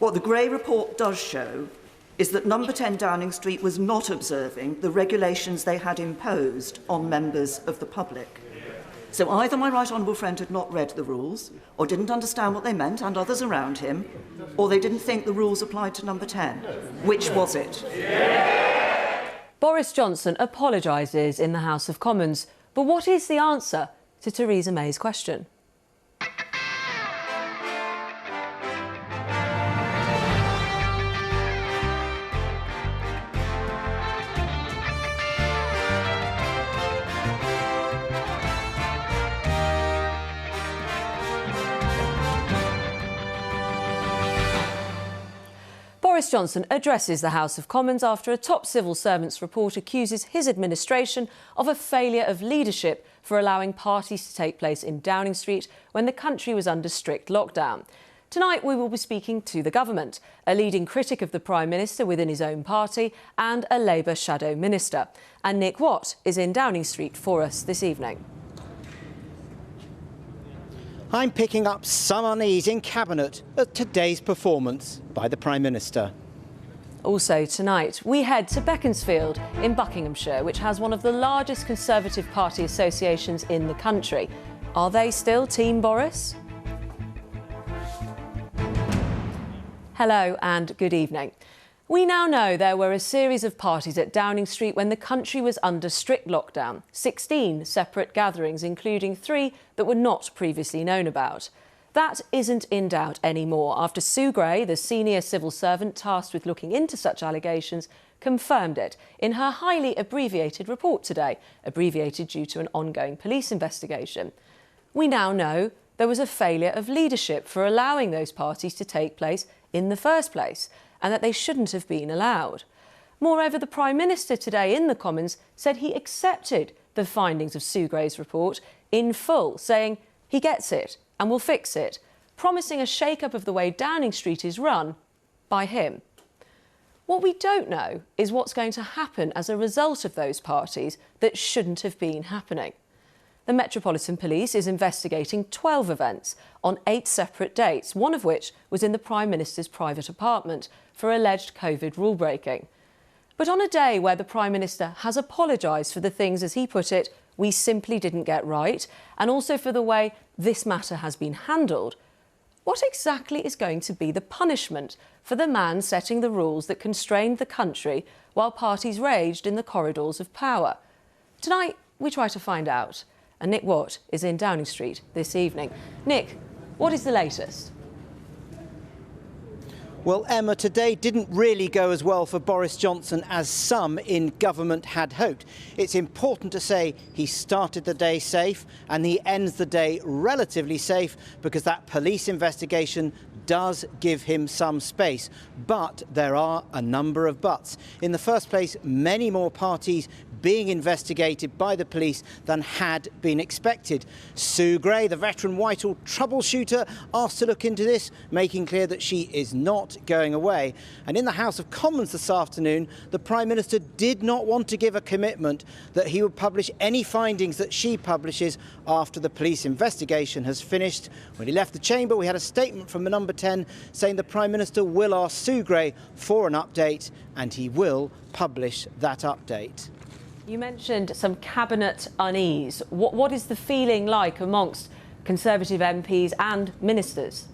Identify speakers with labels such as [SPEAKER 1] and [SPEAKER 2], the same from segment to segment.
[SPEAKER 1] What the Gray report does show is that number 10 Downing Street was not observing the regulations they had imposed on members of the public. So either my right honourable friend had not read the rules, or didn't understand what they meant, and others around him, or they didn't think the rules applied to number 10. Which was it?
[SPEAKER 2] Boris Johnson apologises in the House of Commons. But what is the answer to Theresa May's question? Boris Johnson addresses the House of Commons after a top civil servants report accuses his administration of a failure of leadership for allowing parties to take place in Downing Street when the country was under strict lockdown. Tonight we will be speaking to the government, a leading critic of the Prime Minister within his own party and a Labour shadow minister. And Nick Watt is in Downing Street for us this evening.
[SPEAKER 3] I'm picking up some unease in Cabinet at today's performance by the Prime Minister.
[SPEAKER 2] Also tonight, we head to Beaconsfield in Buckinghamshire, which has one of the largest Conservative Party associations in the country. Are they still Team Boris? Hello and good evening. We now know there were a series of parties at Downing Street when the country was under strict lockdown. 16 separate gatherings, including 3 that were not previously known about. That isn't in doubt anymore after Sue Gray, the senior civil servant tasked with looking into such allegations, confirmed it in her highly abbreviated report today, abbreviated due to an ongoing police investigation. We now know there was a failure of leadership for allowing those parties to take place in the first place, and that they shouldn't have been allowed. Moreover, the Prime Minister today in the Commons said he accepted the findings of Sue Gray's report in full, saying he gets it and will fix it, promising a shake-up of the way Downing Street is run by him. What we don't know is what's going to happen as a result of those parties that shouldn't have been happening. The Metropolitan Police is investigating 12 events on 8 separate dates, one of which was in the Prime Minister's private apartment for alleged COVID rule breaking. But on a day where the Prime Minister has apologised for the things, as he put it, we simply didn't get right, and also for the way this matter has been handled, what exactly is going to be the punishment for the man setting the rules that constrained the country while parties raged in the corridors of power? Tonight, we try to find out. And Nick Watt is in Downing Street this evening. Nick, what is the latest?
[SPEAKER 3] Well, Emma, today didn't really go as well for Boris Johnson as some in government had hoped. It's important to say he started the day safe and he ends the day relatively safe because that police investigation does give him some space. But there are a number of buts. In the first place, many more parties being investigated by the police than had been expected. Sue Gray, the veteran Whitehall troubleshooter, asked to look into this, making clear that she is not going away. And in the House of Commons this afternoon, the Prime Minister did not want to give a commitment that he would publish any findings that she publishes after the police investigation has finished. When he left the chamber, we had a statement from the number 10 saying the Prime Minister will ask Sue Gray for an update, and he will publish that update.
[SPEAKER 2] You mentioned some cabinet unease. What is the feeling like amongst Conservative MPs and ministers?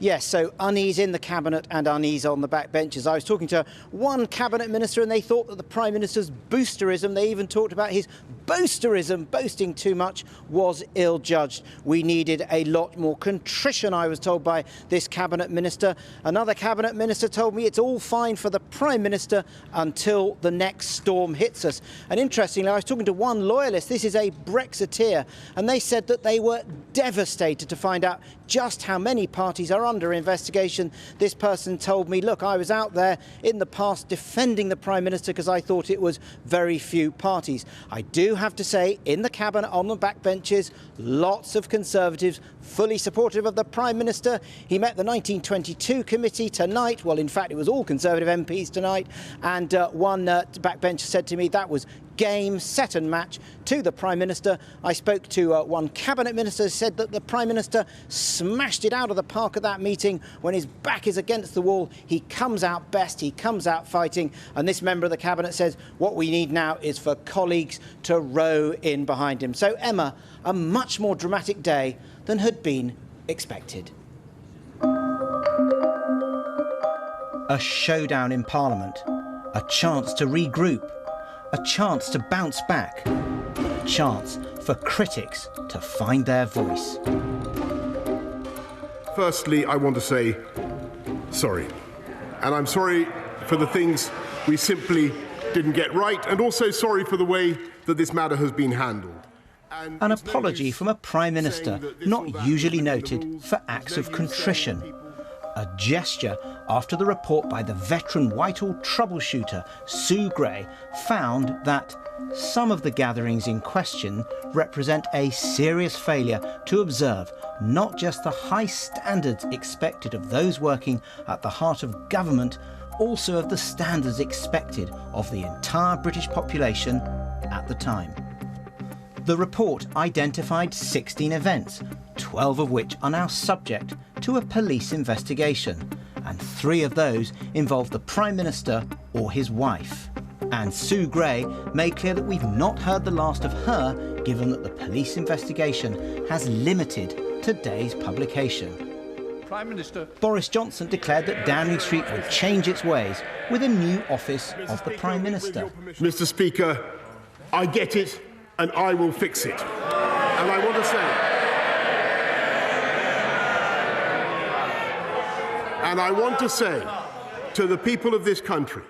[SPEAKER 3] Yes, so unease in the Cabinet and unease on the backbenches. I was talking to one Cabinet Minister and they thought that the Prime Minister's boosterism, they even talked about his boasterism, boasting too much, was ill-judged. We needed a lot more contrition, I was told by this Cabinet Minister. Another Cabinet Minister told me it's all fine for the Prime Minister until the next storm hits us. And interestingly, I was talking to one loyalist, this is a Brexiteer, and they said that they were devastated to find out just how many parties are under investigation. This person told me, look, I was out there in the past defending the Prime Minister because I thought it was very few parties. I do have to say, in the Cabinet, on the backbenches, lots of Conservatives fully supportive of the Prime Minister. He met the 1922 committee tonight. Well, in fact, it was all Conservative MPs tonight. And one backbencher said to me that was game, set and match to the Prime Minister. I spoke to one Cabinet Minister who said that the Prime Minister smashed it out of the park at that meeting. When his back is against the wall, he comes out best, he comes out fighting. And this member of the Cabinet says what we need now is for colleagues to row in behind him. So, Emma, a much more dramatic day than had been expected. A showdown in Parliament, a chance to regroup, a chance to bounce back, a chance for critics to find their voice.
[SPEAKER 4] Firstly, I want to say sorry. And I'm sorry for the things we simply didn't get right, and also sorry for the way that this matter has been handled.
[SPEAKER 3] An apology from a Prime Minister not usually noted for acts of contrition. A gesture after the report by the veteran Whitehall troubleshooter Sue Gray found that some of the gatherings in question represent a serious failure to observe not just the high standards expected of those working at the heart of government, also of the standards expected of the entire British population at the time. The report identified 16 events, 12 of which are now subject to a police investigation, and 3 of those involve the Prime Minister or his wife. And Sue Gray made clear that we've not heard the last of her, given that the police investigation has limited today's publication.
[SPEAKER 5] Prime Minister.
[SPEAKER 3] Boris Johnson declared that Downing Street would change its ways with a new office of the Prime Minister.
[SPEAKER 4] Mr. Speaker, I get it and I will fix it. And I want to say... And I want to say to the people of this country,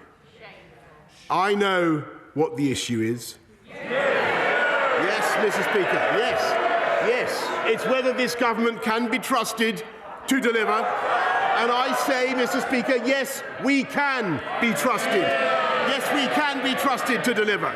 [SPEAKER 4] I know what the issue is. Yes, Mr. Speaker, yes. It's whether this government can be trusted to deliver. And I say, Mr. Speaker, yes, we can be trusted. Yes, we can be trusted to deliver.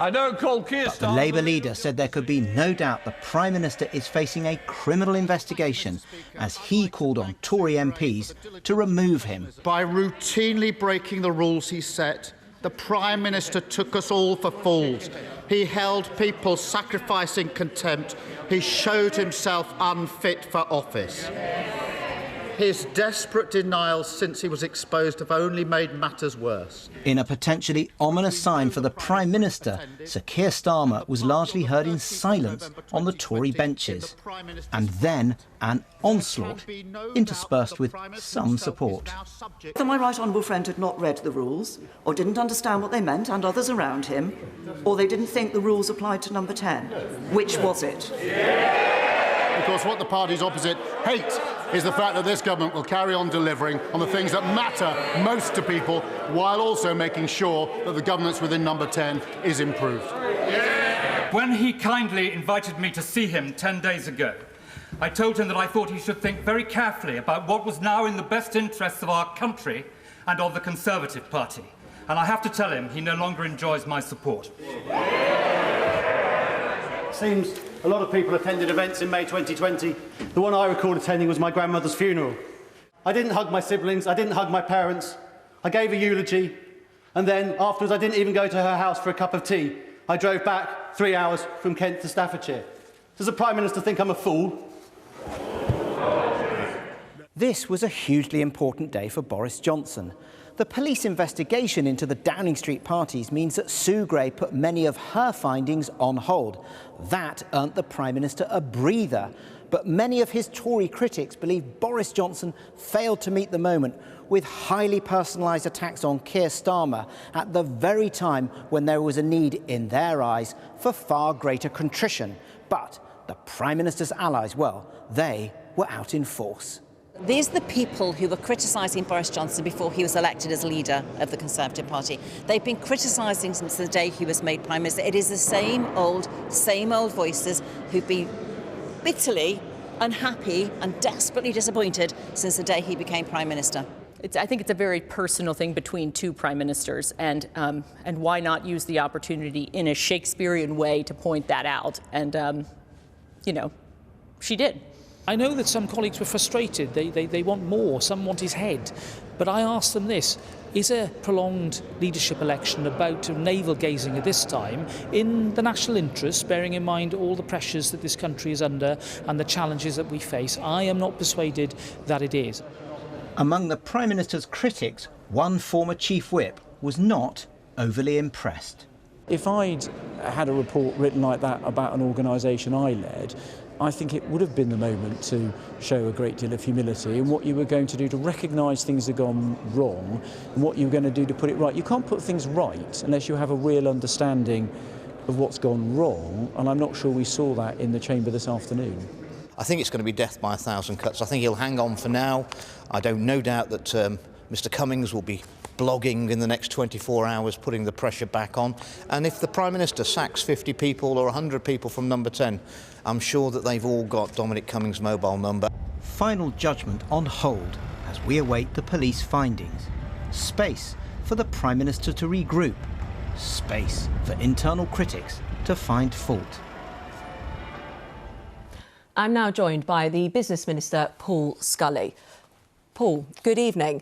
[SPEAKER 5] I don't call Keir Starmer.
[SPEAKER 3] The Labour leader said there could be no doubt the Prime Minister is facing a criminal investigation as he called on Tory MPs to remove him.
[SPEAKER 6] By routinely breaking the rules he set, the Prime Minister took us all for fools. He held people sacrificing contempt. He showed himself unfit for office. His desperate denials since he was exposed have only made matters worse.
[SPEAKER 3] In a potentially ominous sign for the Prime Minister, Sir Keir Starmer was largely heard in silence on the Tory benches. And then an onslaught interspersed with some support.
[SPEAKER 1] Either my right honourable friend had not read the rules, or didn't understand what they meant, and others around him, or they didn't think the rules applied to number 10. Which was it?
[SPEAKER 6] Because what the parties opposite hate is the fact that this government will carry on delivering on the things that matter most to people, while also making sure that the governance within number 10 is improved.
[SPEAKER 7] When he kindly invited me to see him 10 days ago, I told him that I thought he should think very carefully about what was now in the best interests of our country and of the Conservative Party. And I have to tell him he no longer enjoys my support.
[SPEAKER 8] Seems a lot of people attended events in May 2020. The one I recall attending was my grandmother's funeral. I didn't hug my siblings, I didn't hug my parents. I gave a eulogy, and then afterwards I didn't even go to her house for a cup of tea. I drove back 3 hours from Kent to Staffordshire. Does the Prime Minister think I'm a fool?
[SPEAKER 3] This was a hugely important day for Boris Johnson. The police investigation into the Downing Street parties means that Sue Gray put many of her findings on hold. That earned the Prime Minister a breather. But many of his Tory critics believe Boris Johnson failed to meet the moment with highly personalised attacks on Keir Starmer at the very time when there was a need, in their eyes, for far greater contrition. But the Prime Minister's allies, well, they were out in force.
[SPEAKER 9] These are the people who were criticising Boris Johnson before he was elected as leader of the Conservative Party. They've been criticising since the day he was made Prime Minister. It is the same old voices who've been bitterly unhappy and desperately disappointed since the day he became Prime Minister.
[SPEAKER 10] I think it's a very personal thing between two prime ministers, and why not use the opportunity in a Shakespearean way to point that out? And, you know, she did.
[SPEAKER 11] I know that some colleagues were frustrated. They want more. Some want his head. But I asked them this. Is a prolonged leadership election about navel-gazing at this time in the national interest, bearing in mind all the pressures that this country is under and the challenges that we face? I am not persuaded that it is.
[SPEAKER 3] Among the Prime Minister's critics, one former Chief Whip was not overly impressed.
[SPEAKER 11] If I'd had a report written like that about an organisation I led, I think it would have been the moment to show a great deal of humility in what you were going to do to recognise things had gone wrong and what you were going to do to put it right. You can't put things right unless you have a real understanding of what's gone wrong, and I'm not sure we saw that in the chamber this afternoon.
[SPEAKER 12] I think it's going to be death by a thousand cuts. I think he'll hang on for now. I don't no doubt that Mr Cummings will be blogging in the next 24 hours, putting the pressure back on. And if the Prime Minister sacks 50 people or 100 people from Number 10, I'm sure that they've all got Dominic Cummings' mobile number.
[SPEAKER 3] Final judgment on hold as we await the police findings. Space for the Prime Minister to regroup. Space for internal critics to find fault.
[SPEAKER 2] I'm now joined by the Business Minister, Paul Scully. Paul, good evening.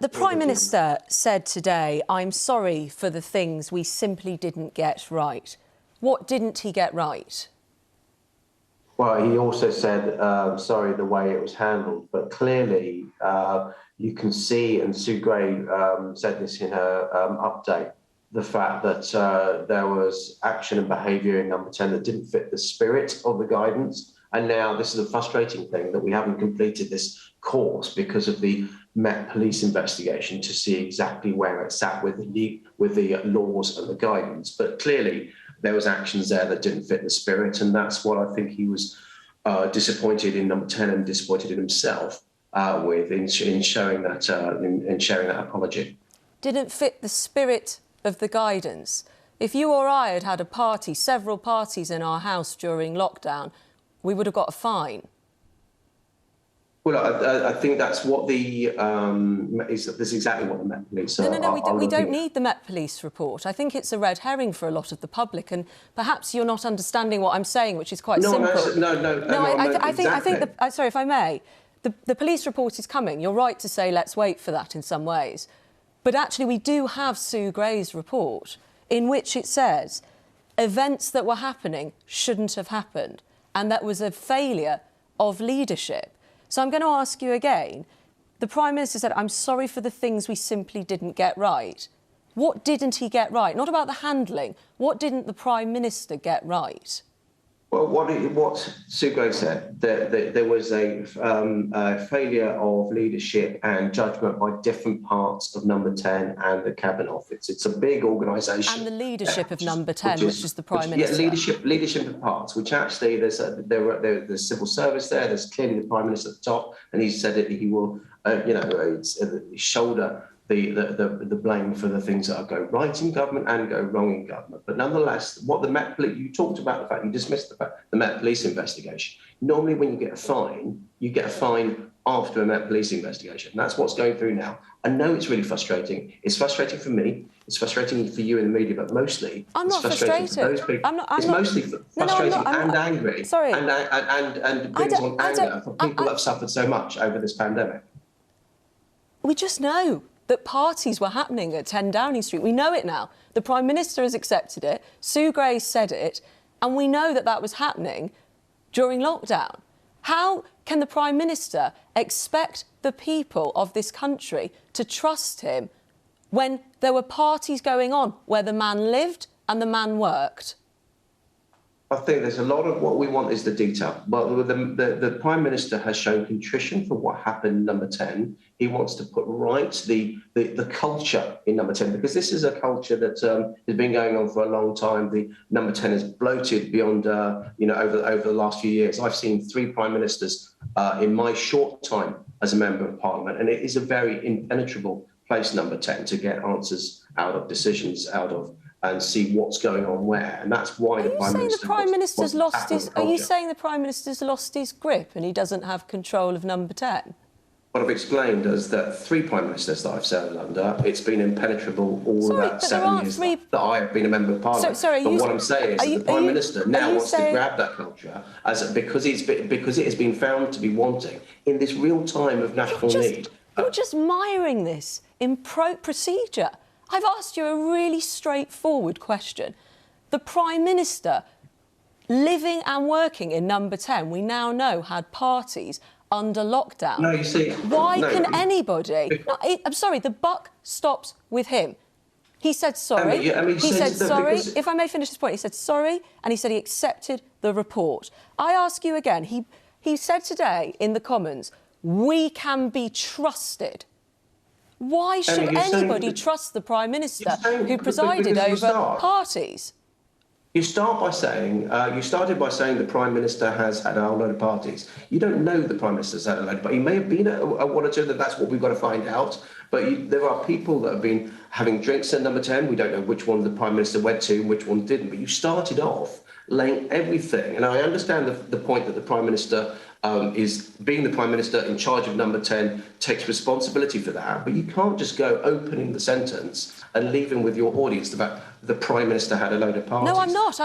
[SPEAKER 2] The Prime Minister said today, I'm sorry for the things we simply didn't get right. What didn't he get right?
[SPEAKER 13] Well, he also said, sorry, the way it was handled. But clearly, you can see, and Sue Gray said this in her update, the fact that there was action and behaviour in Number 10 that didn't fit the spirit of the guidance. And now this is a frustrating thing that we haven't completed this course because of the Met Police investigation to see exactly where it sat with the laws and the guidance. But clearly there was actions there that didn't fit the spirit, and that's what I think he was disappointed in Number 10 and disappointed in himself with in showing that in sharing that apology.
[SPEAKER 2] Didn't fit the spirit of the guidance. If you or I had had a party, several parties in our house during lockdown, we would have got a fine.
[SPEAKER 13] Well, I think that's what the that's exactly what the Met Police are.
[SPEAKER 2] No, we don't need the Met Police report. I think it's a red herring for a lot of the public, and perhaps you're not understanding what I'm saying, which is quite simple. I think. Sorry, if I may, the police report is coming. You're right to say let's wait for that in some ways, but actually we do have Sue Gray's report in which it says events that were happening shouldn't have happened, and that was a failure of leadership. So I'm going to ask you again. The Prime Minister said, I'm sorry for the things we simply didn't get right. What didn't he get right? Not about the handling. What didn't the Prime Minister get right?
[SPEAKER 13] Well, what Sue Gray said, that there was a failure of leadership and judgment by different parts of Number 10 and the Cabinet Office. It's a big organisation.
[SPEAKER 2] And the leadership of Number 10, which is the Prime Minister.
[SPEAKER 13] Yeah, leadership of parts, which actually there's civil service there. There's clearly the Prime Minister at the top, and he said that he will, shoulder the blame for the things that go right in government and go wrong in government. But nonetheless, what the Met Police, you talked about the fact you dismissed the Met Police investigation. Normally when you get a fine after a Met Police investigation. And that's what's going through now. I know it's really frustrating. It's frustrating for me. It's frustrating for you in the media, but mostly
[SPEAKER 2] I'm not frustrated.
[SPEAKER 13] For those people. It's mostly frustrating and angry.
[SPEAKER 2] Sorry.
[SPEAKER 13] And brings on anger for people that have suffered so much over this pandemic.
[SPEAKER 2] We just know that parties were happening at 10 Downing Street. We know it now. The Prime Minister has accepted it. Sue Gray said it. And we know that that was happening during lockdown. How can the Prime Minister expect the people of this country to trust him when there were parties going on where the man lived and the man worked?
[SPEAKER 13] I think there's a lot of what we want is the detail. But the Prime Minister has shown contrition for what happened in Number 10. He wants to put right the culture in Number 10, because this is a culture that has been going on for a long time. The Number 10 is bloated beyond, over the last few years. I've seen 3 Prime Ministers in my short time as a Member of Parliament, and it is a very impenetrable place, Number 10, to get answers out of, decisions out of, and see what's going on where. And that's why the Prime Minister...
[SPEAKER 2] Are you saying the Prime Minister's lost his grip and he doesn't have control of Number 10?
[SPEAKER 13] What I've explained is that 3 Prime Ministers that I've served under, it's been impenetrable all of that 7 years that I have been a Member of Parliament. But what I'm saying is that the Prime Minister now wants to grab that culture because it has been found to be wanting in this real time of national need.
[SPEAKER 2] You're just miring this in procedure. I've asked you a really straightforward question. The Prime Minister, living and working in Number 10, we now know had parties under lockdown.
[SPEAKER 13] No, you see...
[SPEAKER 2] Why can anybody... No, I'm sorry, the buck stops with him. He said sorry. He said sorry. If I may finish this point, he said sorry, and he said he accepted the report. I ask you again, he said today in the Commons, we can be trusted. Why should anybody trust the Prime Minister who presided over parties?
[SPEAKER 13] You started by saying the Prime Minister has had a whole load of parties. You don't know the Prime Minister's had a load of parties. He may have been at one or two, that's what we've got to find out. But there are people that have been having drinks at Number 10. We don't know which one the Prime Minister went to and which one didn't. But you started off laying everything. And I understand the point that the Prime Minister is being the Prime Minister in charge of Number 10 takes responsibility for that. But you can't just go opening the sentence and leaving with your audience about the Prime Minister had a load of parties.
[SPEAKER 2] No, I'm not.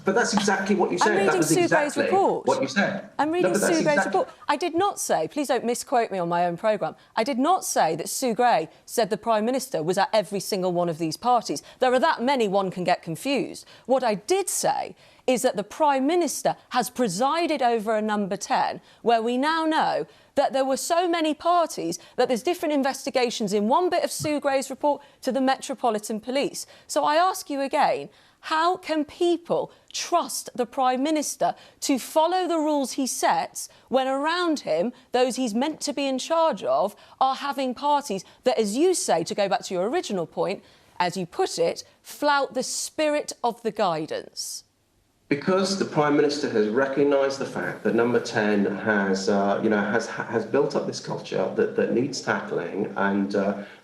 [SPEAKER 13] But that's exactly what you said.
[SPEAKER 2] I'm reading Sue Gray's report.
[SPEAKER 13] What you said.
[SPEAKER 2] I'm reading Sue Gray's report. I did not say, please don't misquote me on my own programme, I did not say that Sue Gray said the Prime Minister was at every single one of these parties. There are that many one can get confused. What I did say is that the Prime Minister has presided over a Number 10 where we now know that there were so many parties that there's different investigations in one bit of Sue Gray's report to the Metropolitan Police. So I ask you again, how can people trust the Prime Minister to follow the rules he sets when around him, those he's meant to be in charge of, are having parties that, as you say, to go back to your original point, as you put it, flout the spirit of the guidance?
[SPEAKER 13] Because the Prime Minister has recognised the fact that Number 10 has built up this culture that needs tackling, and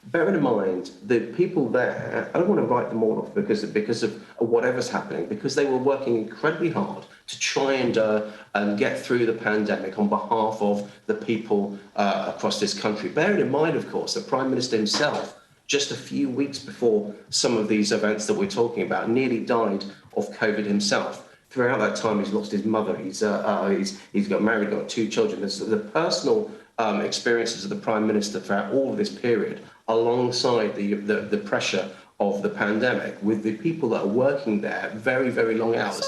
[SPEAKER 13] bearing in mind the people there, I don't want to write them all off because of whatever's happening, because they were working incredibly hard to try and get through the pandemic on behalf of the people across this country. Bearing in mind, of course, the Prime Minister himself, just a few weeks before some of these events that we're talking about, nearly died of COVID himself. Throughout that time, he's lost his mother. He's got married, got 2 children. There's the personal experiences of the Prime Minister throughout all of this period, alongside the pressure of the pandemic, with the people that are working there very, very long hours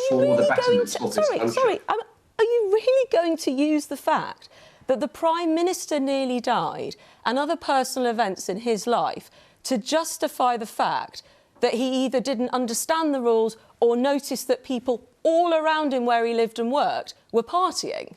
[SPEAKER 13] for the betterment of this country.
[SPEAKER 2] Are you really going to use the fact that the Prime Minister nearly died and other personal events in his life to justify the fact that he either didn't understand the rules or noticed that people all around him where he lived and worked were partying?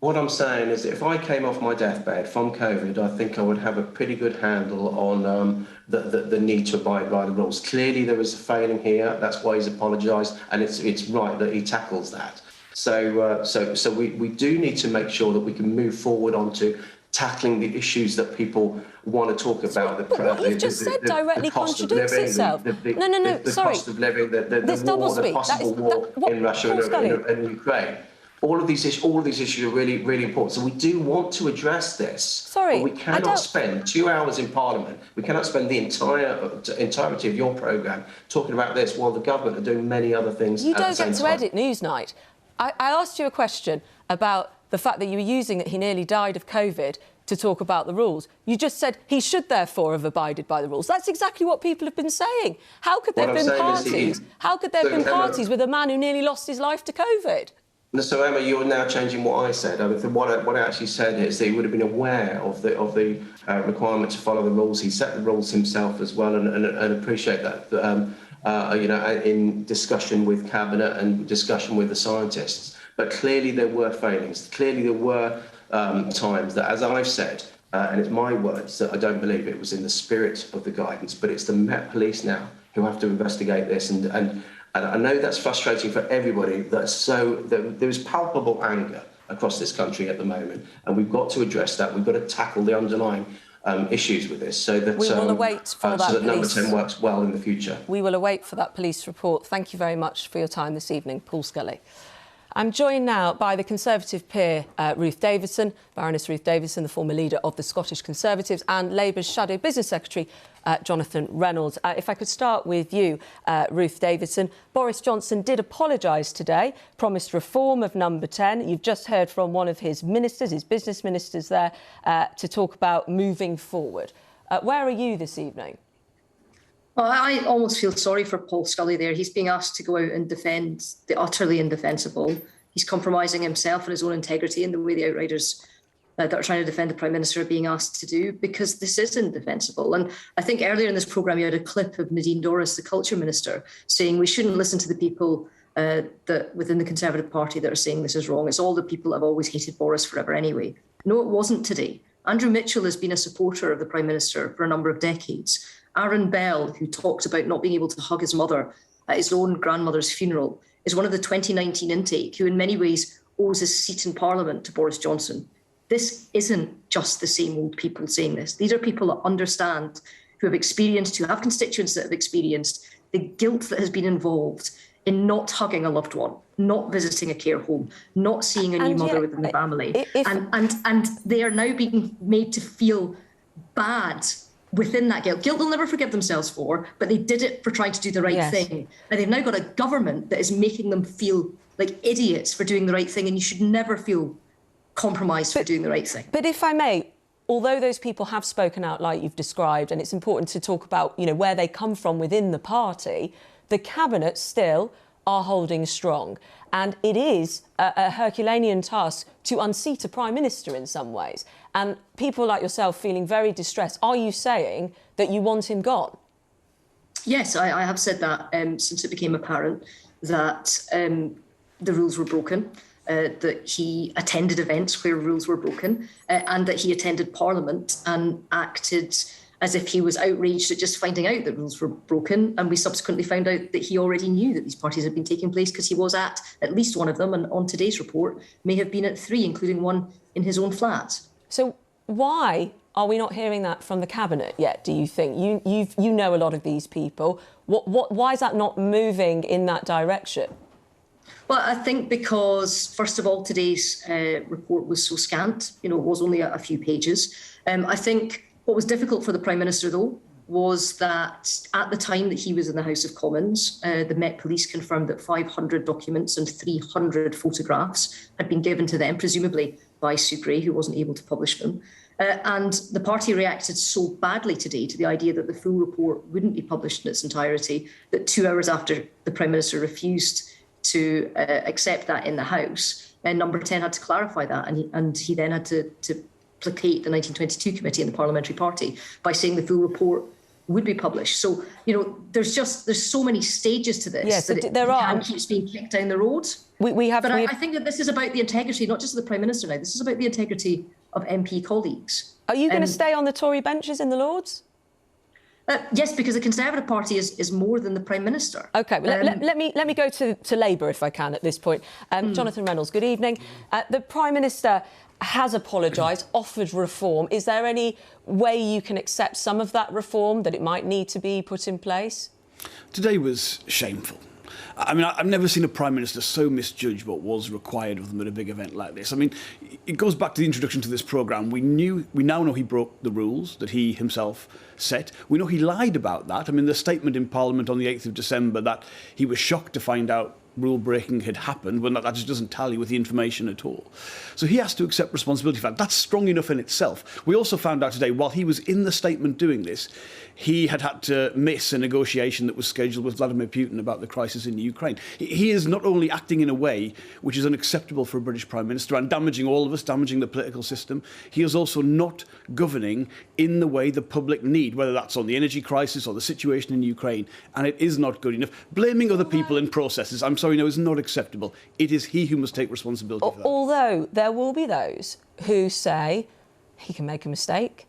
[SPEAKER 13] What I'm saying is that if I came off my deathbed from COVID, I think I would have a pretty good handle on the need to abide by the rules. Clearly there is a failing here. That's why he's apologised, and it's right that he tackles that. So we do need to make sure that we can move forward onto tackling the issues that people want to talk about.
[SPEAKER 2] What you've just said directly contradicts itself.
[SPEAKER 13] The cost of living, the possible war in Russia and Ukraine. All of these issues are really, really important. So we do want to address this. But we cannot spend 2 hours in Parliament. We cannot spend the entirety of your programme talking about this while the government are doing many other things.
[SPEAKER 2] You don't get to edit Newsnight. I asked you a question about the fact that you were using that he nearly died of COVID to talk about the rules. You just said he should therefore have abided by the rules. That's exactly what people have been saying. How could there have been parties? How could there have been parties with a man who nearly lost his life to COVID?
[SPEAKER 13] So Emma, you're now changing what I said. I mean, what I actually said is that he would have been aware of the requirement to follow the rules. He set the rules himself as well, and appreciate that. In discussion with Cabinet and discussion with the scientists. But clearly there were failings. Clearly there were times that, as I've said, and it's my words, that I don't believe it was in the spirit of the guidance, but it's the Met Police now who have to investigate this. And I know that's frustrating for everybody. There is palpable anger across this country at the moment, and we've got to address that. We've got to tackle the underlying issues with this so that,
[SPEAKER 2] we will await for that
[SPEAKER 13] so that Number 10 works well in the future.
[SPEAKER 2] We will await for that police report. Thank you very much for your time this evening, Paul Scully. I'm joined now by the Conservative peer, Ruth Davidson, Baroness Ruth Davidson, the former leader of the Scottish Conservatives, and Labour's Shadow Business Secretary, Jonathan Reynolds. If I could start with you, Ruth Davidson. Boris Johnson did apologise today, promised reform of Number 10. You've just heard from one of his ministers, his business ministers there, to talk about moving forward. Where are you this evening?
[SPEAKER 14] Well, I almost feel sorry for Paul Scully there. He's being asked to go out and defend the utterly indefensible. He's compromising himself and his own integrity in the way the outriders that are trying to defend the Prime Minister are being asked to do, because this is indefensible. And I think earlier in this programme you had a clip of Nadine Dorries, the Culture Minister, saying we shouldn't listen to the people that within the Conservative Party that are saying this is wrong. It's all the people that have always hated Boris forever anyway. No, it wasn't today. Andrew Mitchell has been a supporter of the Prime Minister for a number of decades. Aaron Bell, who talked about not being able to hug his mother at his own grandmother's funeral, is one of the 2019 intake who in many ways owes his seat in Parliament to Boris Johnson. This isn't just the same old people saying this. These are people that understand, who have experienced, who have constituents that have experienced the guilt that has been involved in not hugging a loved one, not visiting a care home, not seeing a new mother within the family. And they are now being made to feel bad within that guilt. Guilt they'll never forgive themselves for, but they did it for trying to do the right thing. And they've now got a government that is making them feel like idiots for doing the right thing, and you should never feel compromised for doing the right thing.
[SPEAKER 2] But if I may, although those people have spoken out like you've described, and it's important to talk about, you know, where they come from within the party, the Cabinet still are holding strong. And it is a Herculean task to unseat a Prime Minister in some ways. And people like yourself feeling very distressed. Are you saying that you want him gone?
[SPEAKER 14] Yes, I have said that since it became apparent that the rules were broken, that he attended events where rules were broken, and that he attended Parliament and acted as if he was outraged at just finding out that rules were broken. And we subsequently found out that he already knew that these parties had been taking place, because he was at least one of them, and on today's report may have been at 3, including one in his own flat.
[SPEAKER 2] So why are we not hearing that from the Cabinet yet, do you think? You know a lot of these people. Why is that not moving in that direction?
[SPEAKER 14] Well, I think because, first of all, today's report was so scant. You know, it was only a few pages. I think what was difficult for the Prime Minister, though, was that at the time that he was in the House of Commons, the Met Police confirmed that 500 documents and 300 photographs had been given to them, presumably by Sue Gray, who wasn't able to publish them. And the party reacted so badly today to the idea that the full report wouldn't be published in its entirety, that 2 hours after the Prime Minister refused to accept that in the House, Number 10 had to clarify that, and he then had to placate the 1922 committee and the Parliamentary Party by saying the full report would be published. So, you know, there's so many stages to this that it keeps being kicked down the road. I think that this is about the integrity, not just of the Prime Minister now, this is about the integrity of MP colleagues.
[SPEAKER 2] Are you going to stay on the Tory benches in the Lords?
[SPEAKER 14] Yes, because the Conservative Party is more than the Prime Minister.
[SPEAKER 2] OK, well, let me go to Labour, if I can, at this point. Jonathan Reynolds, good evening. The Prime Minister has apologised, offered reform. Is there any way you can accept some of that reform, that it might need to be put in place?
[SPEAKER 15] Today was shameful. I mean, I've never seen a Prime Minister so misjudge what was required of them at a big event like this. I mean, it goes back to the introduction to this programme. We now know he broke the rules that he himself set. We know he lied about that. I mean, the statement in Parliament on the 8th of December that he was shocked to find out rule breaking had happened, when that just doesn't tally with the information at all. So he has to accept responsibility for that. That's strong enough in itself. We also found out today, while he was in the statement doing this, he had to miss a negotiation that was scheduled with Vladimir Putin about the crisis in Ukraine. He is not only acting in a way which is unacceptable for a British Prime Minister and damaging all of us, damaging the political system, he is also not governing in the way the public need, whether that's on the energy crisis or the situation in Ukraine, and it is not good enough. Blaming other people in processes, I'm sorry, no, is not acceptable. It is he who must take responsibility for that.
[SPEAKER 2] Although there will be those who say he can make a mistake.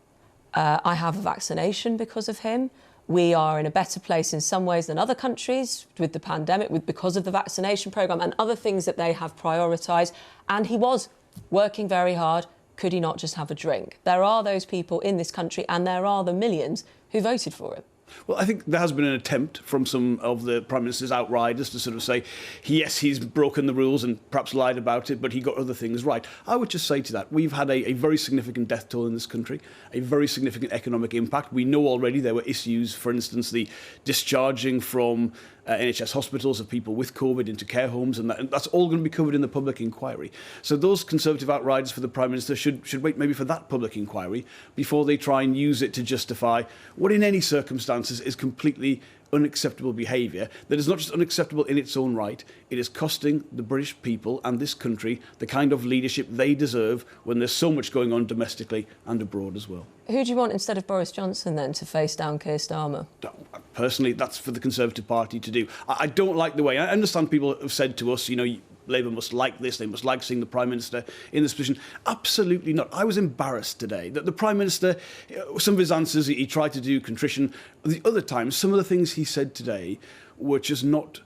[SPEAKER 2] I have a vaccination because of him. We are in a better place in some ways than other countries with the pandemic, because of the vaccination programme and other things that they have prioritised. And he was working very hard. Could he not just have a drink? There are those people in this country, and there are the millions who voted for him.
[SPEAKER 15] Well, I think there has been an attempt from some of the Prime Minister's outriders to sort of say, yes, he's broken the rules and perhaps lied about it, but he got other things right. I would just say to that, we've had a very significant death toll in this country, a very significant economic impact. We know already there were issues, for instance, the discharging from NHS hospitals of people with COVID into care homes, and that's all going to be covered in the public inquiry. So those Conservative outriders for the Prime Minister should wait maybe for that public inquiry before they try and use it to justify what in any circumstances is completely unacceptable behaviour that is not just unacceptable in its own right, it is costing the British people and this country the kind of leadership they deserve when there's so much going on domestically and abroad as well.
[SPEAKER 2] Who do you want instead of Boris Johnson then to face down Keir Starmer?
[SPEAKER 15] Personally, that's for the Conservative Party to do. I don't like the way, I understand people have said to us, you know, Labour must like this, they must like seeing the Prime Minister in this position. Absolutely not. I was embarrassed today that the Prime Minister, some of his answers, he tried to do contrition. The other times, some of the things he said today were just not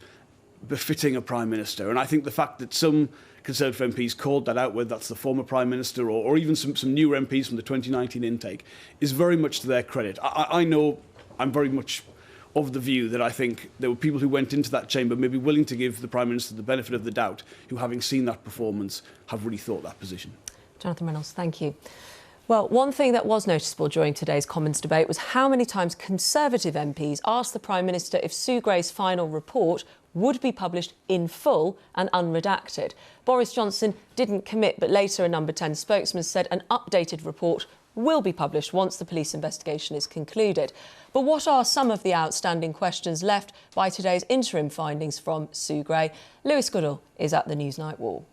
[SPEAKER 15] befitting a Prime Minister. And I think the fact that some Conservative MPs called that out, whether that's the former Prime Minister or even some newer MPs from the 2019 intake, is very much to their credit. I know I'm very much of the view that I think there were people who went into that chamber maybe willing to give the Prime Minister the benefit of the doubt, who, having seen that performance, have really thought that position.
[SPEAKER 2] Jonathan Reynolds, thank you. Well, one thing that was noticeable during today's Commons debate was how many times Conservative MPs asked the Prime Minister if Sue Gray's final report would be published in full and unredacted. Boris Johnson didn't commit, but later a Number 10 spokesman said an updated report will be published once the police investigation is concluded. But what are some of the outstanding questions left by today's interim findings from Sue Gray? Lewis Goodall is at the Newsnight wall.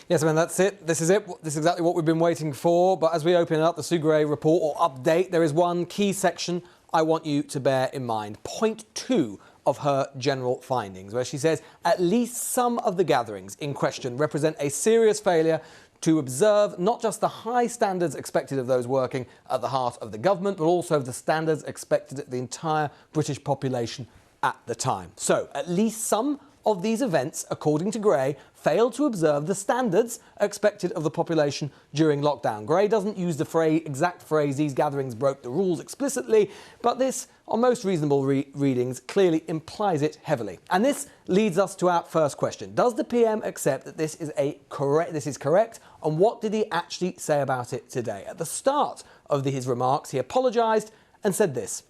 [SPEAKER 16] Yes, I mean, that's it. This is it. This is exactly what we've been waiting for. But as we open up the Sue Gray report or update, there is one key section I want you to bear in mind. Point 2 of her general findings, where she says at least some of the gatherings in question represent a serious failure to observe not just the high standards expected of those working at the heart of the government, but also the standards expected of the entire British population at the time. So, at least some of these events, according to Gray, failed to observe the standards expected of the population during lockdown. Gray doesn't use the exact phrase, these gatherings broke the rules, explicitly, but this, on most reasonable readings, clearly implies it heavily. And this leads us to our first question. Does the PM accept that this is correct? And what did he actually say about it today? At the start of his remarks, he apologised and said this.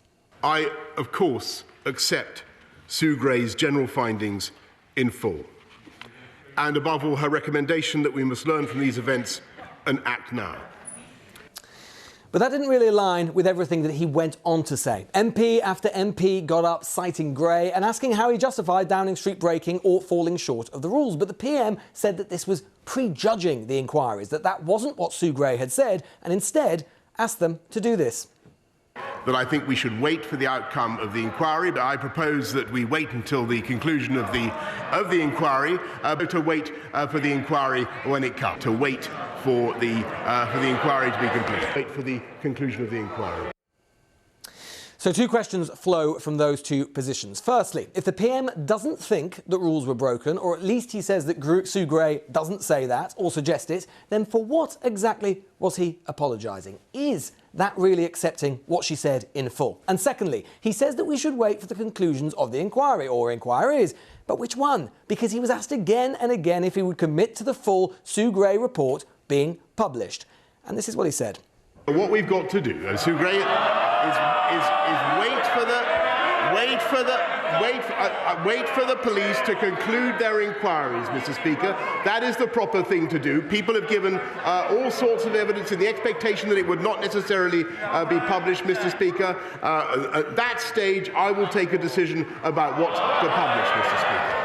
[SPEAKER 4] I, of course, accept Sue Gray's general findings in full. And above all, her recommendation that we must learn from these events and act now.
[SPEAKER 16] But that didn't really align with everything that he went on to say. MP after MP got up citing Gray and asking how he justified Downing Street breaking or falling short of the rules. But the PM said that this was prejudging the inquiries, that wasn't what Sue Gray had said, and instead asked them to do this.
[SPEAKER 4] That I think we should wait for the outcome of the inquiry. But I propose that we wait until the conclusion of the inquiry, but to wait for the inquiry when it comes. To wait for the inquiry to be complete. Wait for the conclusion of the inquiry.
[SPEAKER 16] So two questions flow from those two positions. Firstly, if the PM doesn't think that rules were broken, or at least he says that Sue Gray doesn't say that or suggest it, then for what exactly was he apologising? Is that really accepting what she said in full? And secondly, he says that we should wait for the conclusions of the inquiry or inquiries. But which one? Because he was asked again and again if he would commit to the full Sue Gray report being published. And this is what he said.
[SPEAKER 4] What we've got to do, Sue Gray, is wait for the police to conclude their inquiries, Mr. Speaker. That is the proper thing to do. People have given all sorts of evidence in the expectation that it would not necessarily be published, Mr. Speaker. At that stage, I will take a decision about what to publish, Mr. Speaker.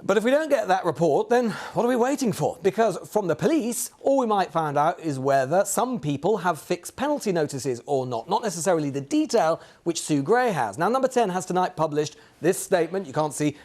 [SPEAKER 16] But if we don't get that report, then what are we waiting for? Because from the police, all we might find out is whether some people have fixed penalty notices or not necessarily the detail which Sue Gray has. Now, Number 10 has tonight published this statement. You can't see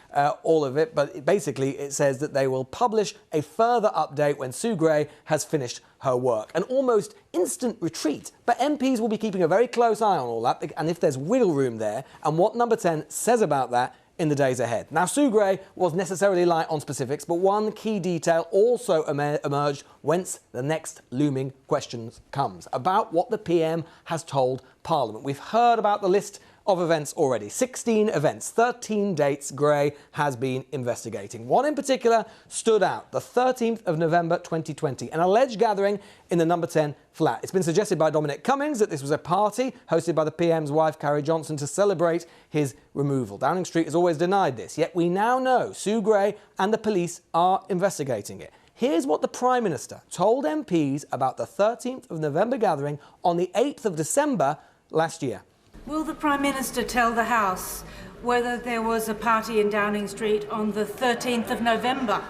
[SPEAKER 16] all of it, but basically it says that they will publish a further update when Sue Gray has finished her work. An almost instant retreat, but MPs will be keeping a very close eye on all that, and if there's wiggle room there, and what Number 10 says about that in the days ahead. Now, Sue Gray was necessarily light on specifics, but one key detail also emerged whence the next looming question comes, about what the PM has told Parliament. We've heard about the list of events already. 16 events, 13 dates Gray has been investigating. One in particular stood out, the 13th of November 2020, an alleged gathering in the number 10 flat. It's been suggested by Dominic Cummings that this was a party hosted by the PM's wife, Carrie Johnson, to celebrate his removal. Downing Street has always denied this, yet we now know Sue Gray and the police are investigating it. Here's what the Prime Minister told MPs about the 13th of November gathering on the 8th of December last year.
[SPEAKER 17] Will the Prime Minister tell the House whether there was a party in Downing Street on the 13th of November?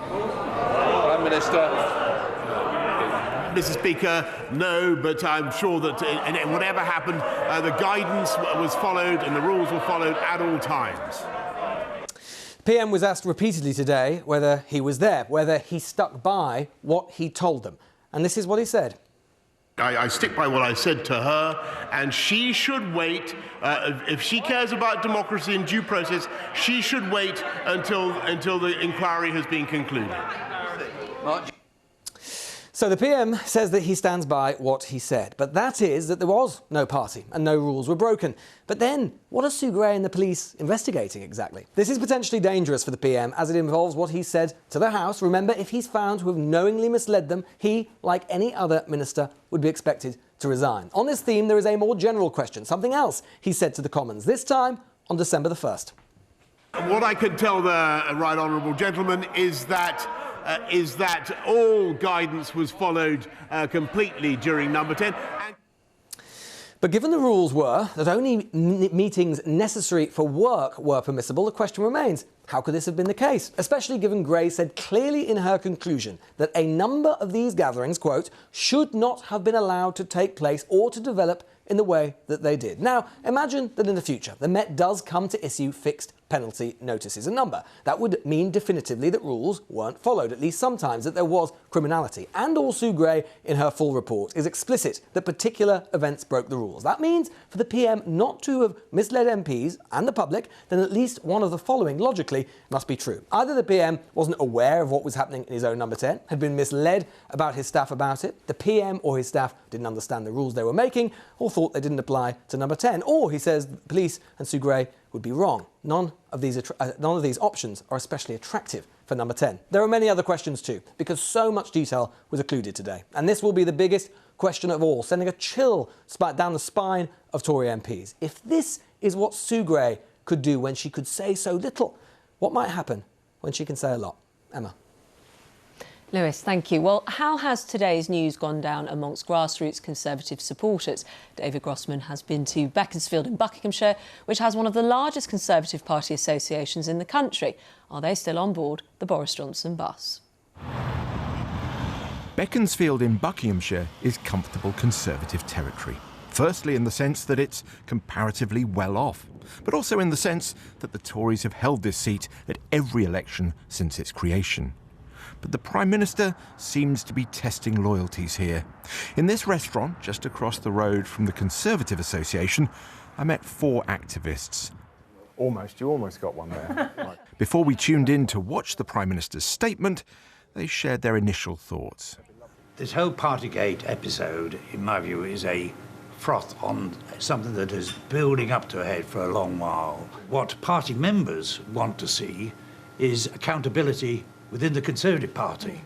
[SPEAKER 5] Prime Minister.
[SPEAKER 4] Mr. Speaker, no, but I'm sure that whatever happened, the guidance was followed and the rules were followed at all times.
[SPEAKER 16] PM was asked repeatedly today whether he was there, whether he stuck by what he told them. And this is what he said.
[SPEAKER 4] I stick by what I said to her, and she should wait. If she cares about democracy and due process, she should wait until the inquiry has been concluded.
[SPEAKER 16] So the PM says that he stands by what he said, but that is that there was no party and no rules were broken. But then, what are Sue Gray and the police investigating exactly? This is potentially dangerous for the PM as it involves what he said to the House. Remember, if he's found to have knowingly misled them, he, like any other minister, would be expected to resign. On this theme, there is a more general question, something else he said to the Commons, this time on December the 1st.
[SPEAKER 4] What I can tell the right honourable gentleman is that all guidance was followed completely during number 10.
[SPEAKER 16] But given the rules were that only meetings necessary for work were permissible, the question remains, how could this have been the case? Especially given Gray said clearly in her conclusion that a number of these gatherings, quote, should not have been allowed to take place or to develop in the way that they did. Now, imagine that in the future, the Met does come to issue fixed penalty notices, a number. That would mean definitively that rules weren't followed, at least sometimes, that there was criminality. And all Sue Gray, in her full report, is explicit that particular events broke the rules. That means for the PM not to have misled MPs and the public, then at least one of the following, logically, must be true. Either the PM wasn't aware of what was happening in his own number 10, had been misled about his staff about it, the PM or his staff didn't understand the rules they were making, or thought they didn't apply to number 10, or he says the police and Sue Gray would be wrong. None of these options are especially attractive for number 10. There are many other questions too, because so much detail was occluded today. And this will be the biggest question of all, sending a chill down the spine of Tory MPs. If this is what Sue Gray could do when she could say so little, what might happen when she can say a lot? Emma.
[SPEAKER 2] Lewis, thank you. Well, how has today's news gone down amongst grassroots Conservative supporters? David Grossman has been to Beaconsfield in Buckinghamshire, which has one of the largest Conservative Party associations in the country. Are they still on board the Boris Johnson bus?
[SPEAKER 18] Beaconsfield in Buckinghamshire is comfortable Conservative territory. Firstly, in the sense that it's comparatively well off, but also in the sense that the Tories have held this seat at every election since its creation. But the Prime Minister seems to be testing loyalties here. In this restaurant, just across the road from the Conservative Association, I met 4 activists.
[SPEAKER 19] You almost got one there. Right.
[SPEAKER 18] Before we tuned in to watch the Prime Minister's statement, they shared their initial thoughts.
[SPEAKER 20] This whole Partygate episode, in my view, is a froth on something that is building up to a head for a long while. What party members want to see is accountability within the Conservative Party.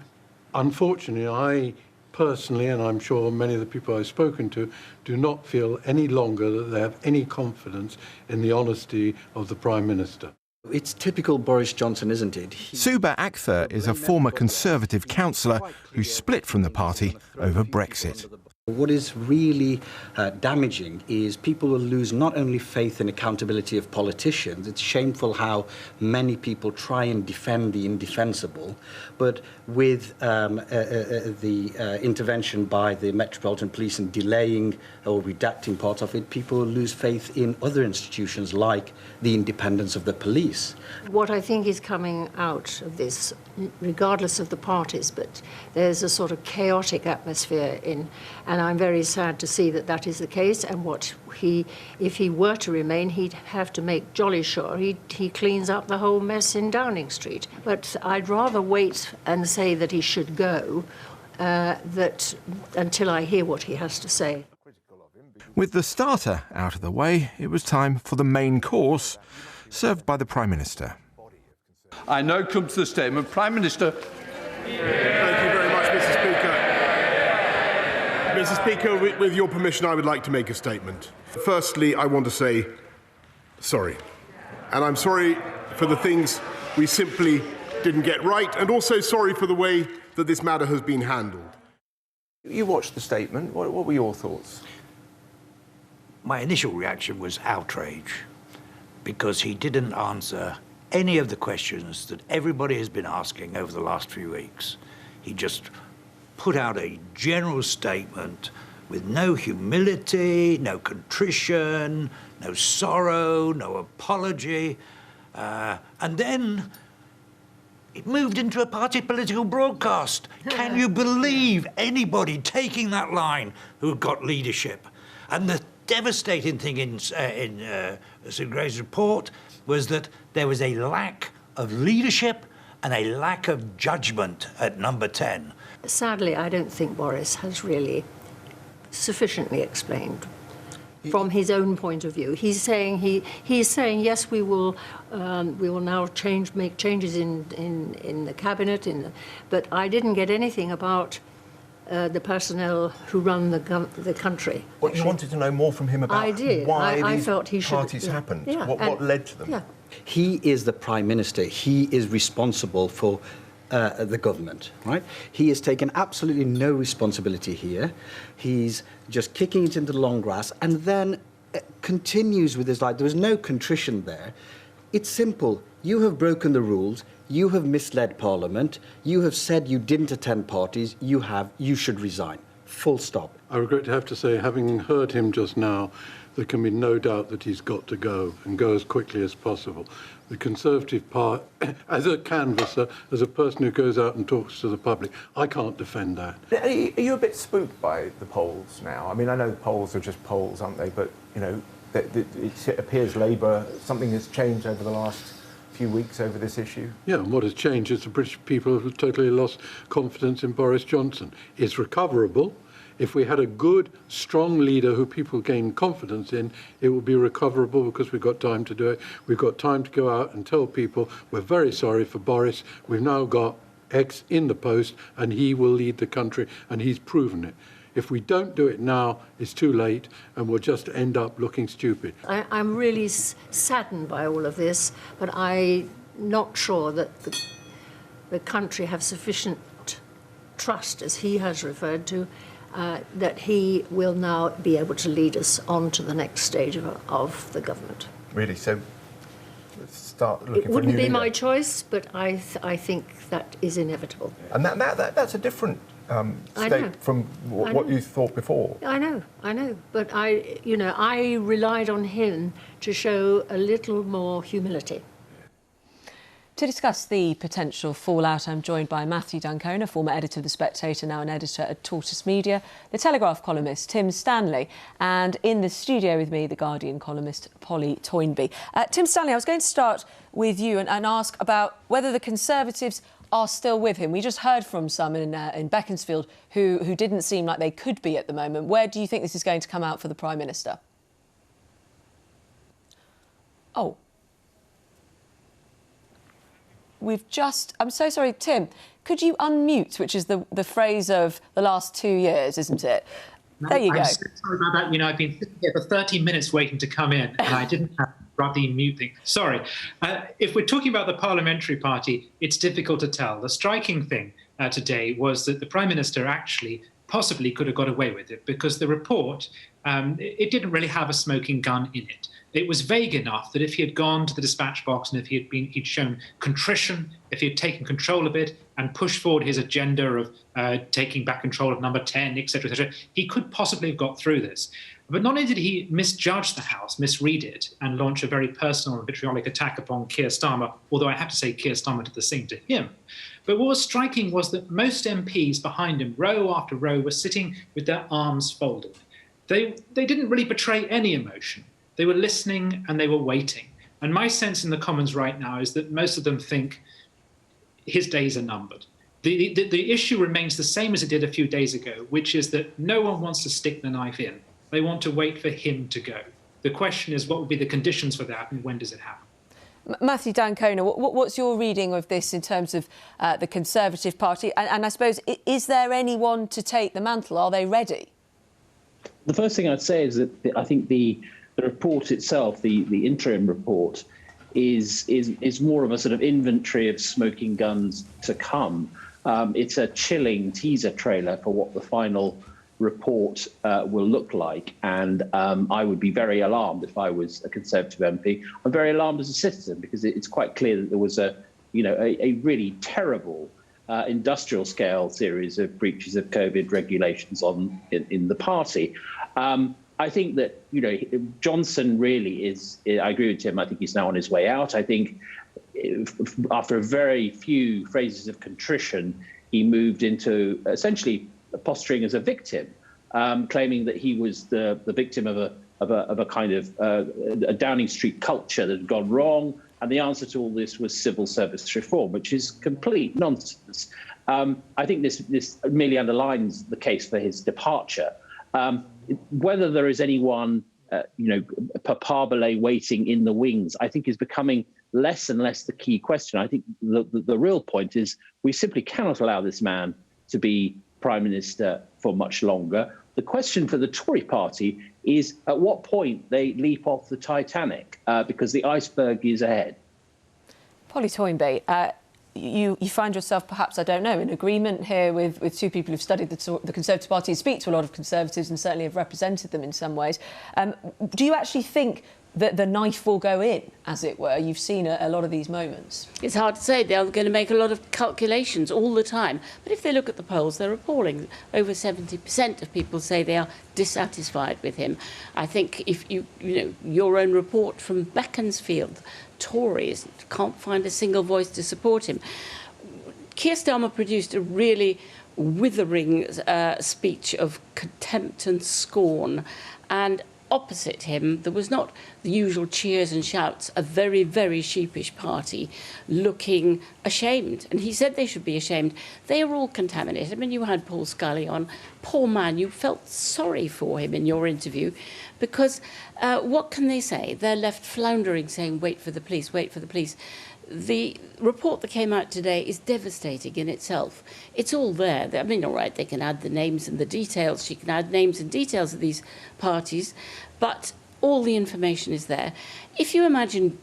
[SPEAKER 21] Unfortunately, I personally, and I'm sure many of the people I've spoken to, do not feel any longer that they have any confidence in the honesty of the Prime Minister.
[SPEAKER 22] It's typical Boris Johnson, isn't it?
[SPEAKER 18] Suba Akhtar is a former Conservative councillor who split from the party over Brexit.
[SPEAKER 22] What is really damaging is people will lose not only faith and accountability of politicians. It's shameful how many people try and defend the indefensible, but with the intervention by the Metropolitan Police and delaying or redacting part of it, people will lose faith in other institutions like the independence of the police.
[SPEAKER 23] What I think is coming out of this, regardless of the parties, but there's a sort of chaotic atmosphere in, And I'm very sad to see that that is the case. And if he were to remain, he'd have to make jolly sure he cleans up the whole mess in Downing Street. But I'd rather wait and say that he should go until I hear what he has to say.
[SPEAKER 18] With the starter out of the way, it was time for the main course, served by the Prime Minister.
[SPEAKER 5] I now come to the statement. Prime Minister.
[SPEAKER 4] Thank you very much, Mr. Speaker. Mr. Speaker, with your permission, I would like to make a statement. Firstly, I want to say sorry. And I'm sorry for the things we simply didn't get right, and also sorry for the way that this matter has been handled.
[SPEAKER 19] You watched the statement. What were your thoughts?
[SPEAKER 20] My initial reaction was outrage, because he didn't answer any of the questions that everybody has been asking over the last few weeks. He just put out a general statement with no humility, no contrition, no sorrow, no apology, and then it moved into a party political broadcast. Can you believe anybody taking that line who got leadership? And the devastating thing in Sir Gray's report was that there was a lack of leadership and a lack of judgment at number 10.
[SPEAKER 23] Sadly, I don't think Boris has really sufficiently explained from his own point of view. He's saying yes, we will now make changes in the cabinet, but I didn't get anything about the personnel who run the country.
[SPEAKER 19] What, you wanted to know more from him about
[SPEAKER 23] I did.
[SPEAKER 19] why
[SPEAKER 23] I
[SPEAKER 19] these
[SPEAKER 23] felt he should,
[SPEAKER 19] parties happened?
[SPEAKER 23] Yeah,
[SPEAKER 19] what led to them?
[SPEAKER 23] Yeah.
[SPEAKER 22] He is the Prime Minister. He is responsible for the government, right? He has taken absolutely no responsibility here. He's just kicking it into the long grass and then continues with his life. There was no contrition there. It's simple. You have broken the rules. You have misled Parliament. You have said you didn't attend parties. You should resign. Full stop.
[SPEAKER 21] I regret to have to say, having heard him just now, there can be no doubt that he's got to go, and go as quickly as possible. The Conservative Party, as a canvasser, as a person who goes out and talks to the public, I can't defend that.
[SPEAKER 19] Are you a bit spooked by the polls now? I mean, I know the polls are just polls, aren't they? But, you know, it appears Labour, something has changed over the last few weeks over this issue.
[SPEAKER 21] Yeah, and what has changed is the British people have totally lost confidence in Boris Johnson. It's recoverable. If we had a good, strong leader who people gain confidence in, it will be recoverable because we've got time to do it. We've got time to go out and tell people, we're very sorry for Boris. We've now got X in the post and he will lead the country, and he's proven it. If we don't do it now, it's too late and we'll just end up looking stupid.
[SPEAKER 23] I'm really saddened by all of this, but I'm not sure that the country have sufficient trust, as he has referred to, that he will now be able to lead us on to the next stage of the government.
[SPEAKER 19] Really? So let's start looking for a new leader.
[SPEAKER 23] It wouldn't be my choice, but I think that is inevitable.
[SPEAKER 19] And that's a different state from what you thought before.
[SPEAKER 23] I know. But I relied on him to show a little more humility.
[SPEAKER 2] To discuss the potential fallout, I'm joined by Matthew Dancona, former editor of The Spectator, now an editor at Tortoise Media, the Telegraph columnist Tim Stanley, and in the studio with me, the Guardian columnist Polly Toynbee. Tim Stanley, I was going to start with you and ask about whether the Conservatives are still with him. We just heard from some in Beaconsfield who didn't seem like they could be at the moment. Where do you think this is going to come out for the Prime Minister? Oh. I'm so sorry, Tim, could you unmute, which is the phrase of the last 2 years, isn't it? There you go.
[SPEAKER 1] I'm so sorry about that. You know, I've been sitting here for 30 minutes waiting to come in, and I didn't have the mute thing. Sorry. If we're talking about the parliamentary party, it's difficult to tell. The striking thing today was that the Prime Minister actually possibly could have got away with it, because the report, it didn't really have a smoking gun in it. It was vague enough that if he had gone to the dispatch box and if he'd shown contrition, if he had taken control of it and pushed forward his agenda of taking back control of number 10, etc., he could possibly have got through this. But not only did he misjudge the House, misread it, and launch a very personal and vitriolic attack upon Keir Starmer, although I have to say Keir Starmer did the same to him, but what was striking was that most MPs behind him, row after row, were sitting with their arms folded. They didn't really betray any emotion. They were listening and they were waiting. And my sense in the Commons right now is that most of them think his days are numbered. The issue remains the same as it did a few days ago, which is that no one wants to stick the knife in. They want to wait for him to go. The question is, what will be the conditions for that and when does it happen?
[SPEAKER 2] Matthew Dancona, what's your reading of this in terms of the Conservative Party? And I suppose, is there anyone to take the mantle? Are they ready?
[SPEAKER 6] The first thing I'd say is that I think the report itself, the interim report, is more of a sort of inventory of smoking guns to come. It's a chilling teaser trailer for what the final report will look like, and I would be very alarmed if I was a Conservative MP. I'm very alarmed as a citizen because it's quite clear that there was a really terrible industrial scale series of breaches of COVID regulations in the party. I think that Johnson really is. I agree with Tim. I think he's now on his way out. I think after a very few phrases of contrition, he moved into essentially posturing as a victim, claiming that he was the victim of a kind of a Downing Street culture that had gone wrong, and the answer to all this was civil service reform, which is complete nonsense. I think this merely underlines the case for his departure. Whether there is anyone, papabile waiting in the wings, I think is becoming less and less the key question. I think the real point is we simply cannot allow this man to be Prime Minister for much longer. The question for the Tory party is at what point they leap off the Titanic, because the iceberg is ahead.
[SPEAKER 2] Polly Toynbee, you find yourself perhaps, I don't know, in agreement here with two people who've studied the Conservative Party and speak to a lot of Conservatives and certainly have represented them in some ways. Do you actually think that the knife will go in, as it were? You've seen a lot of these moments.
[SPEAKER 7] It's hard to say. They're going to make a lot of calculations all the time. But if they look at the polls, they're appalling. Over 70% of people say they are dissatisfied with him. I think if your own report from Beaconsfield, Tories can't find a single voice to support him. Keir Starmer produced a really withering speech of contempt and scorn, and opposite him, there was not the usual cheers and shouts, a very, very sheepish party looking ashamed. And he said they should be ashamed. They are all contaminated. I mean, you had Paul Scully on. Poor man, you felt sorry for him in your interview because what can they say? They're left floundering, saying, wait for the police, wait for the police. The report that came out today is devastating in itself. It's all there. I mean, all right, they can add the names and the details. She can add names and details of these parties, but all the information is there. If you imagine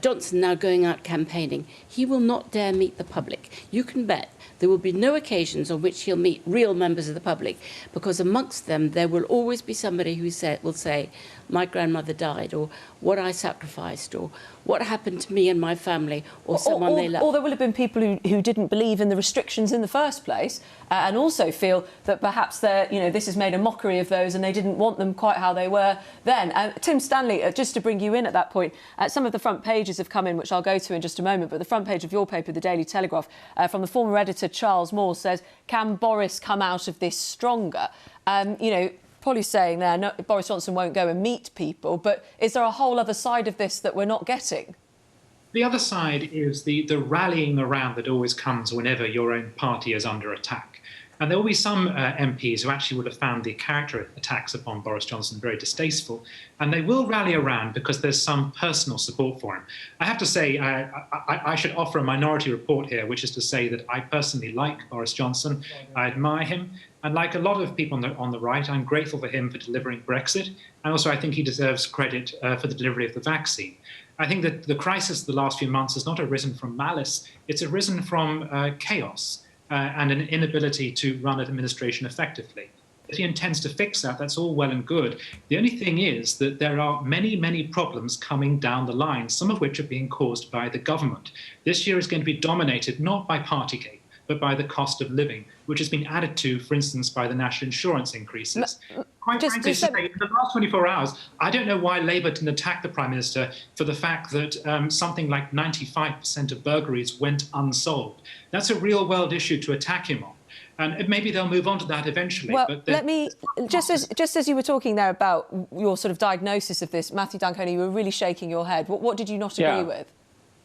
[SPEAKER 7] Johnson now going out campaigning, he will not dare meet the public. You can bet there will be no occasions on which he'll meet real members of the public, because amongst them there will always be somebody who will say, my grandmother died, or what I sacrificed, or what happened to me and my family, or someone they loved.
[SPEAKER 2] Or there will have been people who didn't believe in the restrictions in the first place and also feel that perhaps this has made a mockery of those and they didn't want them quite how they were then. Tim Stanley, just to bring you in at that point, some of the front pages have come in, which I'll go to in just a moment, but the front page of your paper, The Daily Telegraph, from the former editor Charles Moore says, can Boris come out of this stronger? Polly's saying there, no, Boris Johnson won't go and meet people, but is there a whole other side of this that we're not getting?
[SPEAKER 1] The other side is the rallying around that always comes whenever your own party is under attack. And there will be some MPs who actually would have found the character attacks upon Boris Johnson very distasteful, and they will rally around because there's some personal support for him. I have to say, I should offer a minority report here, which is to say that I personally like Boris Johnson. I admire him. And like a lot of people on the right, I'm grateful for him for delivering Brexit. And also, I think he deserves credit for the delivery of the vaccine. I think that the crisis of the last few months has not arisen from malice. It's arisen from chaos and an inability to run an administration effectively. If he intends to fix that, that's all well and good. The only thing is that there are many, many problems coming down the line, some of which are being caused by the government. This year is going to be dominated not by Partygate, but by the cost of living, which has been added to, for instance, by the national insurance increases. Quite frankly, in the last 24 hours, I don't know why Labour didn't attack the Prime Minister for the fact that something like 95% of burglaries went unsolved. That's a real-world issue to attack him on. And maybe they'll move on to that eventually.
[SPEAKER 2] Well,
[SPEAKER 1] but
[SPEAKER 2] let me, just as you were talking there about your sort of diagnosis of this, Matthew Dancona, you were really shaking your head. What did you not agree with?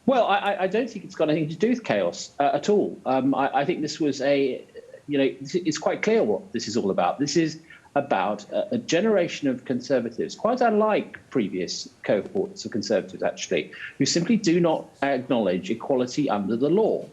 [SPEAKER 6] Well, I don't think it's got anything to do with chaos at all. I think this was it's quite clear what this is all about. This is about a generation of Conservatives, quite unlike previous cohorts of Conservatives, actually, who simply do not acknowledge equality under the law.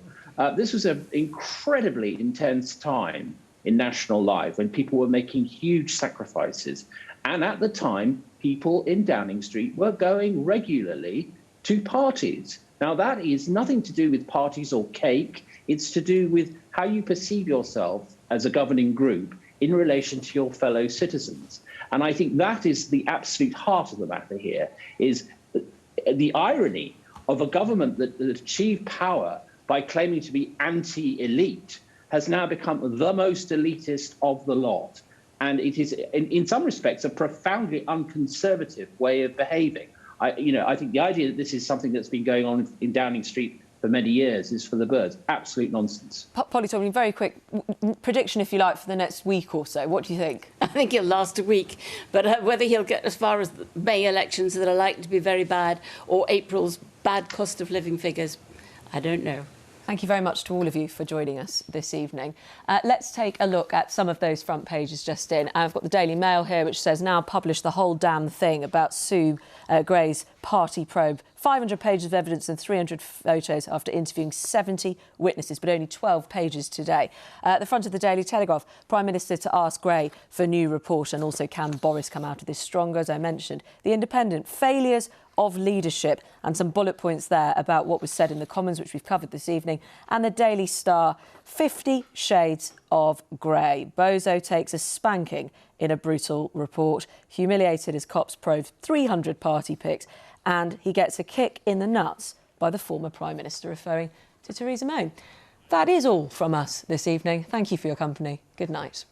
[SPEAKER 6] This was an incredibly intense time in national life when people were making huge sacrifices. And at the time, people in Downing Street were going regularly to parties. Now, that is nothing to do with parties or cake. It's to do with how you perceive yourself as a governing group in relation to your fellow citizens. And I think that is the absolute heart of the matter here, is the irony of a government that achieved power by claiming to be anti-elite has now become the most elitist of the lot. And it is, in some respects, a profoundly unconservative way of behaving. I think the idea that this is something that's been going on in Downing Street for many years is for the birds. Absolute nonsense.
[SPEAKER 2] Polly Tomlin, very quick prediction, if you like, for the next week or so. What do you think?
[SPEAKER 7] I think he'll last a week, but whether he'll get as far as the May elections that are likely to be very bad or April's bad cost of living figures, I don't know.
[SPEAKER 2] Thank you very much to all of you for joining us this evening. Let's take a look at some of those front pages just in. I've got the Daily Mail here, which says, now publish the whole damn thing about Sue Gray's party probe. 500 pages of evidence and 300 photos after interviewing 70 witnesses, but only 12 pages today. At the front of the Daily Telegraph, Prime Minister to ask Gray for new report, and also can Boris come out of this stronger, as I mentioned. The Independent, failures of leadership, and some bullet points there about what was said in the Commons, which we've covered this evening. And the Daily Star, 50 Shades of Grey. Bozo takes a spanking in a brutal report. Humiliated as cops probe 300 party pics. And he gets a kick in the nuts by the former Prime Minister, referring to Theresa May. That is all from us this evening. Thank you for your company. Good night.